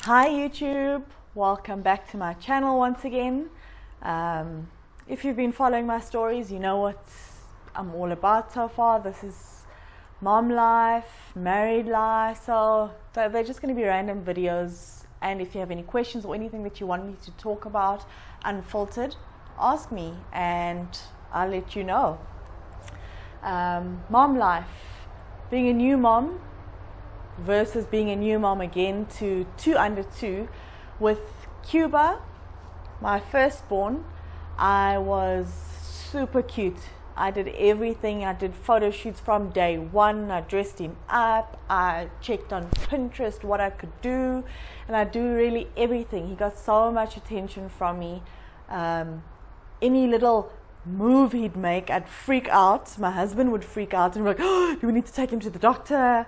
Hi YouTube, welcome back to my channel once again. If you've been following my stories, you know what I'm all about so far. This is mom life, married life, so they're just going to be random videos, and if you have any questions or anything that you want me to talk about unfiltered, ask me and I'll let you know. Mom life, being a new mom versus being a new mom again to 2 under 2. With Cuba, my firstborn, I was super cute. I did everything. I did photo shoots from day one. I dressed him up. I checked on Pinterest what I could do, and I do really everything. He got so much attention from me. Any little move he'd make, I'd freak out. My husband would freak out and be like, oh, do we need to take him to the doctor?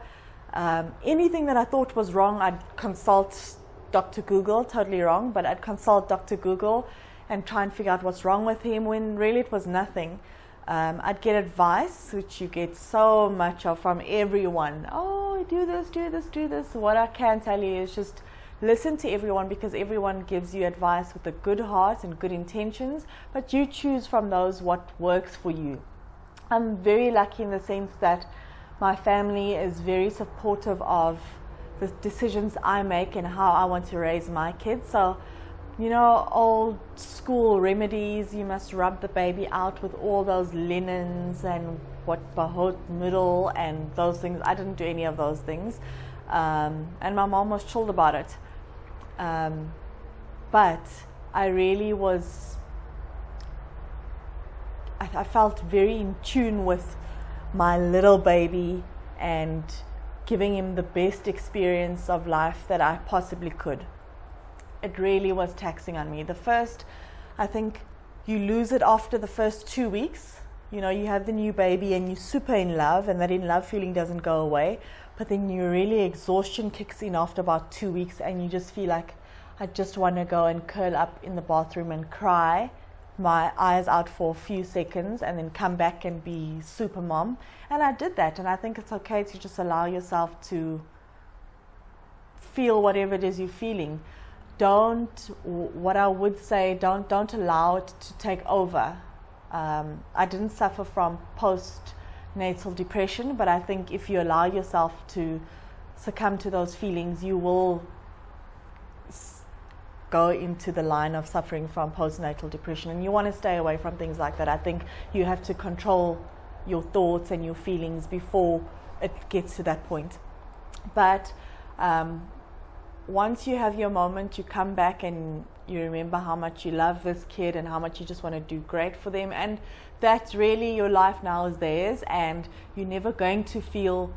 Anything that I thought was wrong, I'd consult Dr. Google. Totally wrong, but I'd consult Dr. Google and try and figure out what's wrong with him, when really it was nothing. I'd get advice, which you get so much of from everyone. Oh, do this, do this, do this. What I can tell you is just listen to everyone, because everyone gives you advice with a good heart and good intentions, but you choose from those what works for you. I'm very lucky in the sense that my family is very supportive of the decisions I make and how I want to raise my kids. So, you know, old school remedies, you must rub the baby out with all those linens and what bahut middle and those things. I didn't do any of those things. And my mom was chilled about it. But I really was, I felt very in tune with my little baby and giving him the best experience of life that I possibly could. It really was taxing on me. I think you lose it after the first 2 weeks. You know, you have the new baby and you're super in love, and that in love feeling doesn't go away. But then exhaustion kicks in after about 2 weeks, and you just feel like, I just want to go and curl up in the bathroom and cry my eyes out for a few seconds and then come back and be super mom. And I did that, and I think it's okay to just allow yourself to feel whatever it is you're feeling. What I would say, don't allow it to take over. I didn't suffer from postnatal depression, but I think if you allow yourself to succumb to those feelings, you will go into the line of suffering from postnatal depression, and you want to stay away from things like that. I think you have to control your thoughts and your feelings before it gets to that point. But once you have your moment, you come back and you remember how much you love this kid and how much you just want to do great for them, and that's really your life now is theirs, and you're never going to feel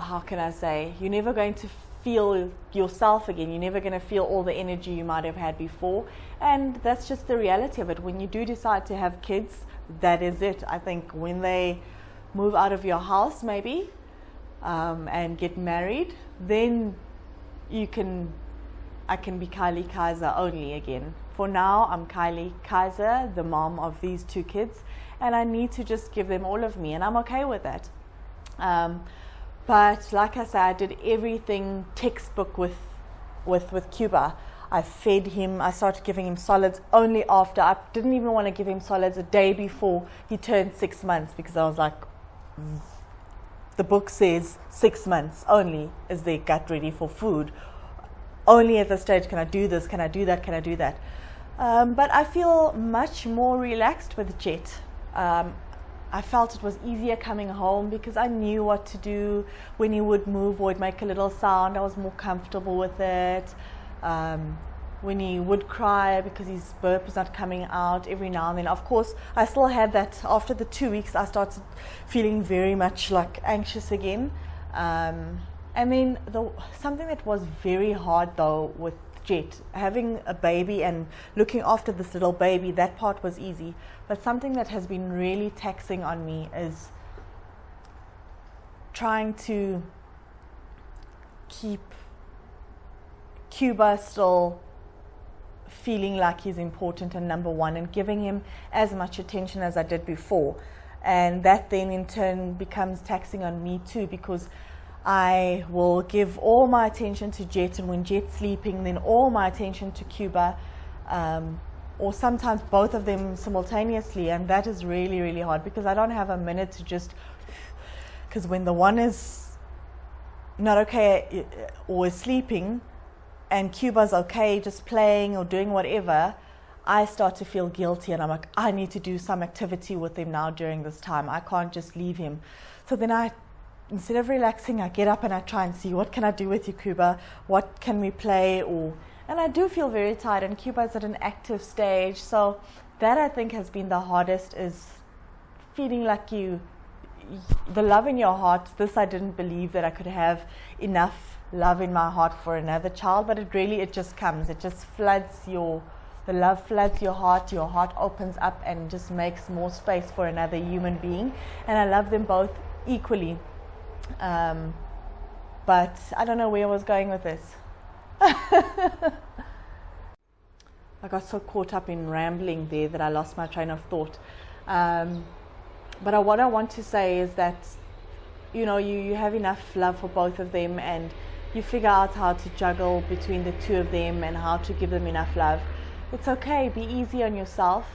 how can I say, you're never going to feel yourself again. You're never going to feel all the energy you might have had before, and that's just the reality of it. When you do decide to have kids, that is it. I think when they move out of your house maybe and get married, then I can be Kylie Kaiser only again. For now, I'm Kylie Kaiser, the mom of these 2 kids, and I need to just give them all of me, and I'm okay with that. But like I said, I did everything textbook with Cuba. I fed him. I started giving him solids only after. I didn't even want to give him solids a day before he turned 6 months, because I was like, the book says 6 months only is their gut ready for food. Only at this stage can I do this, can I do that, can I do that. But I feel much more relaxed with Jet. I felt it was easier coming home because I knew what to do when he would move or he'd make a little sound. I was more comfortable with it. When he would cry because his burp was not coming out every now and then. Of course, I still had that. After the 2 weeks, I started feeling very much like anxious again. And then something that was very hard though with Jet, having a baby and looking after this little baby, that part was easy. But something that has been really taxing on me is trying to keep Cuba still feeling like he's important and number one, and giving him as much attention as I did before. and that then in turn becomes taxing on me too, because I will give all my attention to Jet, and when Jet's sleeping, then all my attention to Cuba, or sometimes both of them simultaneously, and that is really, really hard because I don't have a minute to just, because when the one is not okay or is sleeping and Cuba's okay just playing or doing whatever, I start to feel guilty, and I'm like, I need to do some activity with him now during this time. I can't just leave him. So then instead of relaxing, I get up and I try and see, what can I do with you, Cuba? What can we play? And I do feel very tired, and Cuba's at an active stage. So that I think has been the hardest, is feeling like the love in your heart. This I didn't believe that I could have enough love in my heart for another child, but it just comes. It just the love floods your heart opens up and just makes more space for another human being. And I love them both equally. But I don't know where I was going with this. I got so caught up in rambling there that I lost my train of thought. But what I want to say is that, you have enough love for both of them, and you figure out how to juggle between the two of them and how to give them enough love. It's okay, be easy on yourself.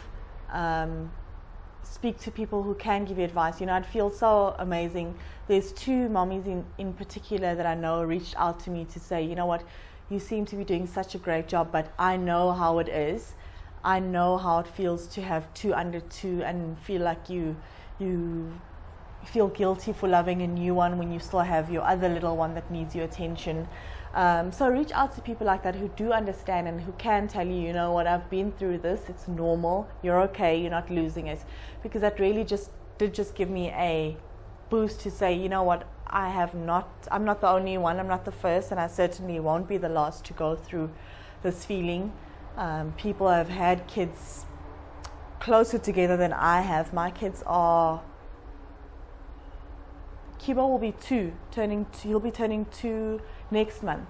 Speak to people who can give you advice. It feels so amazing. There's two mommies in particular that I know reached out to me to say, you know what, you seem to be doing such a great job, but I know how it is. I know how it feels to have 2 under 2 and feel like you feel guilty for loving a new one when you still have your other little one that needs your attention. So reach out to people like that who do understand and who can tell you, you know what, I've been through this, it's normal, you're okay, you're not losing it. Because that really did give me a boost to say, you know what, I'm not the only one, I'm not the first, and I certainly won't be the last to go through this feeling. People have had kids closer together than I have. My kids are, Cuba will be 2, he'll be turning 2 next month.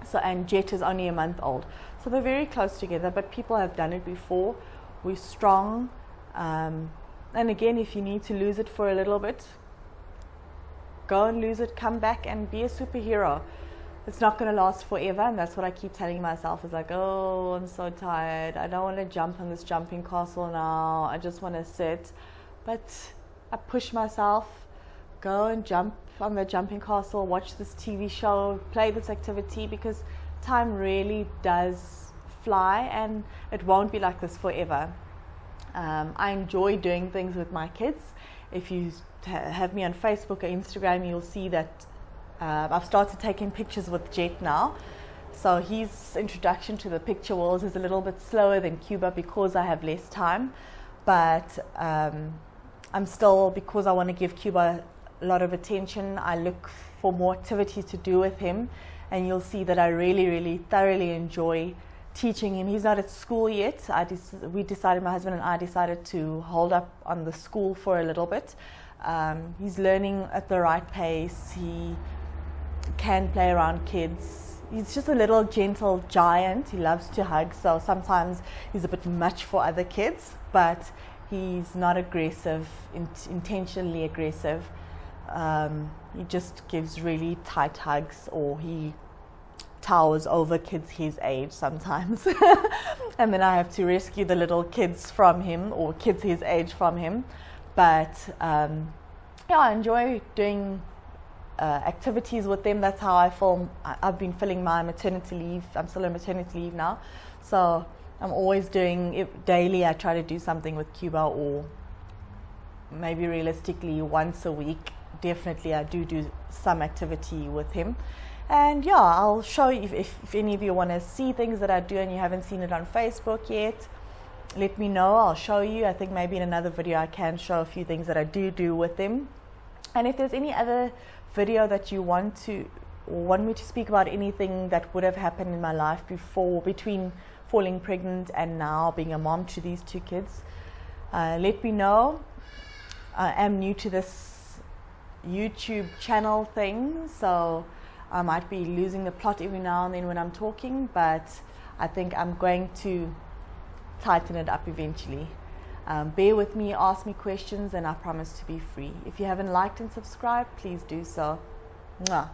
So, and Jet is only a month old. So they're very close together, but people have done it before. We're strong. And again, if you need to lose it for a little bit, go and lose it, come back and be a superhero. It's not going to last forever, and that's what I keep telling myself, is like, oh, I'm so tired. I don't want to jump on this jumping castle now. I just want to sit. But I push myself, go and jump on the jumping castle, watch this TV show, play this activity, because time really does fly, and it won't be like this forever. I enjoy doing things with my kids. If you have me on Facebook or Instagram, you'll see that I've started taking pictures with Jet now. So his introduction to the picture world is a little bit slower than Cuba because I have less time. But I'm still, because I want to give Cuba a lot of attention, I look for more activities to do with him, and you'll see that I really, really thoroughly enjoy teaching him. He's not at school yet. My husband and I decided to hold up on the school for a little bit. He's learning at the right pace. He can play around kids. He's just a little gentle giant. He loves to hug, so sometimes he's a bit much for other kids, but he's not aggressive, intentionally aggressive. He just gives really tight hugs, or he towers over kids his age sometimes. And then I have to rescue the little kids from him, or kids his age from him. But I enjoy doing activities with them. That's how I feel. I've been filling my maternity leave. I'm still on maternity leave now, so I'm always doing it daily. I try to do something with Cuba, or maybe realistically once a week. Definitely I do some activity with him. And I'll show you if any of you want to see things that I do and you haven't seen it on Facebook yet, let me know. I'll show you. I think maybe in another video I can show a few things that I do with him. And if there's any other video that you want me to speak about, anything that would have happened in my life between falling pregnant and now being a mom to these 2 kids, let me know. I am new to this YouTube channel thing, so I might be losing the plot every now and then when I'm talking, but I think I'm going to tighten it up eventually. Bear with me, ask me questions, and I promise to be free. If you haven't liked and subscribed, please do so. Mwah.